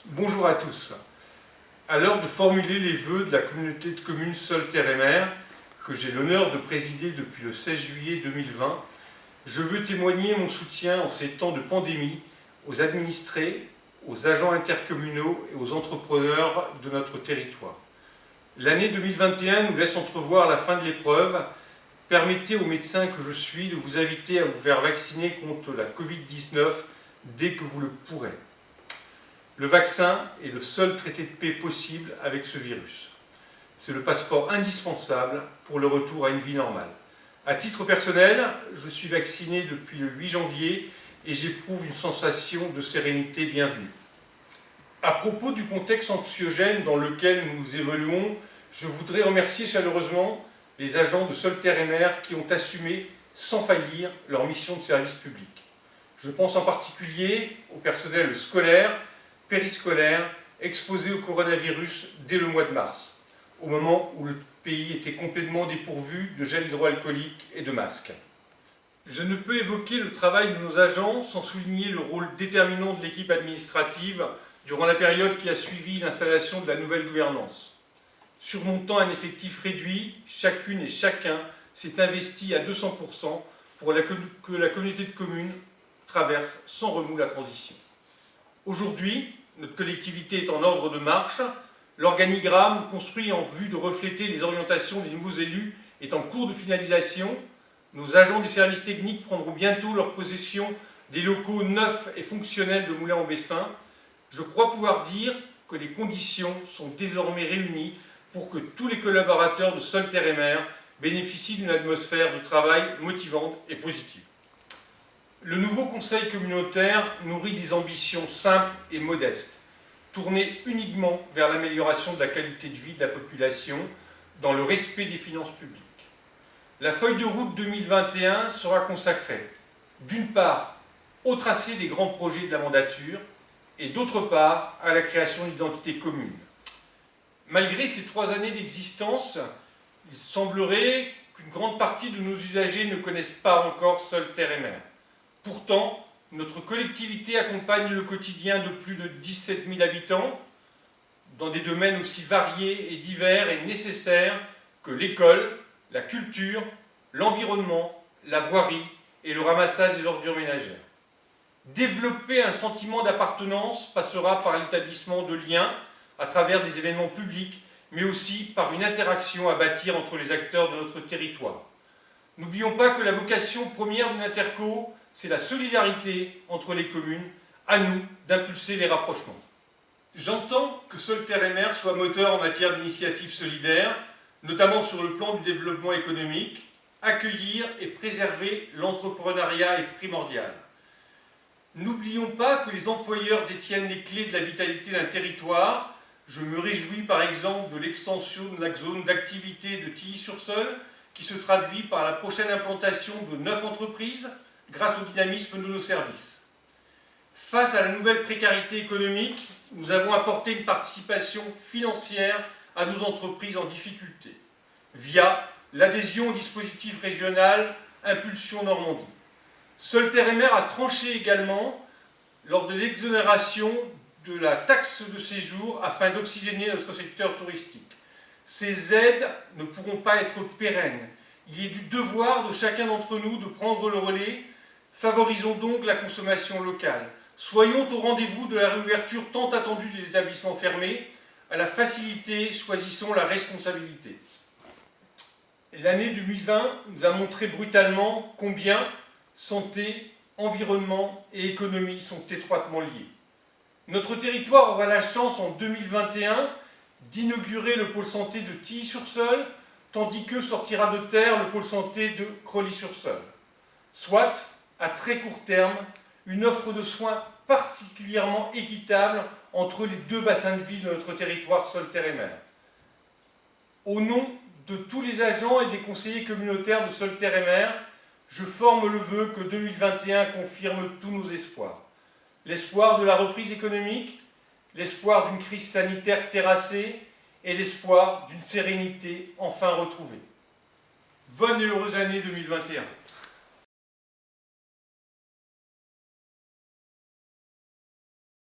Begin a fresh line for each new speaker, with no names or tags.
Bonjour à tous. À l'heure de formuler les vœux de la communauté de communes Seul Terre et Mer, que j'ai l'honneur de présider depuis le 16 juillet 2020, je veux témoigner mon soutien en ces temps de pandémie aux administrés, aux agents intercommunaux et aux entrepreneurs de notre territoire. L'année 2021 nous laisse entrevoir la fin de l'épreuve. Permettez aux médecins que je suis de vous inviter à vous faire vacciner contre la Covid-19 dès que vous le pourrez. Le vaccin est le seul traité de paix possible avec ce virus. C'est le passeport indispensable pour le retour à une vie normale. À titre personnel, je suis vacciné depuis le 8 janvier et j'éprouve une sensation de sérénité bienvenue. À propos du contexte anxiogène dans lequel nous évoluons, je voudrais remercier chaleureusement les agents de Seul Terre et Mer qui ont assumé sans faillir leur mission de service public. Je pense en particulier au personnel scolaire, périscolaire, exposé au coronavirus dès le mois de mars, au moment où le pays était complètement dépourvu de gel hydroalcoolique et de masques. Je ne peux évoquer le travail de nos agents sans souligner le rôle déterminant de l'équipe administrative durant la période qui a suivi l'installation de la nouvelle gouvernance. Surmontant un effectif réduit, chacune et chacun s'est investi à 200% pour que la communauté de communes traverse sans remous la transition. Aujourd'hui, notre collectivité est en ordre de marche. L'organigramme construit en vue de refléter les orientations des nouveaux élus est en cours de finalisation. Nos agents des services techniques prendront bientôt leur possession des locaux neufs et fonctionnels de Moulins-en-Bessin. Je crois pouvoir dire que les conditions sont désormais réunies pour que tous les collaborateurs de Seul Terre et Mer bénéficient d'une atmosphère de travail motivante et positive. Le nouveau conseil communautaire nourrit des ambitions simples et modestes, tournées uniquement vers l'amélioration de la qualité de vie de la population dans le respect des finances publiques. La feuille de route 2021 sera consacrée, d'une part, au tracé des grands projets de la mandature et d'autre part, à la création d'identités communes. Malgré ces 3 années d'existence, il semblerait qu'une grande partie de nos usagers ne connaissent pas encore Seul Terre et Mer. Pourtant, notre collectivité accompagne le quotidien de plus de 17 000 habitants dans des domaines aussi variés et divers et nécessaires que l'école, la culture, l'environnement, la voirie et le ramassage des ordures ménagères. Développer un sentiment d'appartenance passera par l'établissement de liens à travers des événements publics, mais aussi par une interaction à bâtir entre les acteurs de notre territoire. N'oublions pas que la vocation première d'une interco, c'est la solidarité entre les communes, à nous d'impulser les rapprochements. J'entends que Seul Terre et Mer soit moteur en matière d'initiatives solidaires, notamment sur le plan du développement économique. Accueillir et préserver l'entrepreneuriat est primordial. N'oublions pas que les employeurs détiennent les clés de la vitalité d'un territoire. Je me réjouis par exemple de l'extension de la zone d'activité de Tilly-sur-Seul, qui se traduit par la prochaine implantation de 9 entreprises, grâce au dynamisme de nos services. Face à la nouvelle précarité économique, nous avons apporté une participation financière à nos entreprises en difficulté, via l'adhésion au dispositif régional Impulsion Normandie. Seul Terre et Mer a tranché également lors de l'exonération de la taxe de séjour afin d'oxygéner notre secteur touristique. Ces aides ne pourront pas être pérennes. Il est du devoir de chacun d'entre nous de prendre le relais. Favorisons donc la consommation locale. Soyons au rendez-vous de la réouverture tant attendue des établissements fermés. À la facilité, choisissons la responsabilité. L'année 2020 nous a montré brutalement combien santé, environnement et économie sont étroitement liés. Notre territoire aura la chance en 2021 d'inaugurer le pôle santé de Tilly-sur-Seul, tandis que sortira de terre le pôle santé de Crawley-sur-Seul. Soit, à très court terme, une offre de soins particulièrement équitable entre les 2 bassins de vie de notre territoire Seul Terre et Mer. Au nom de tous les agents et des conseillers communautaires de Seul Terre et Mer, je forme le vœu que 2021 confirme tous nos espoirs. L'espoir de la reprise économique, l'espoir d'une crise sanitaire terrassée et l'espoir d'une sérénité enfin retrouvée. Bonne et heureuse année 2021.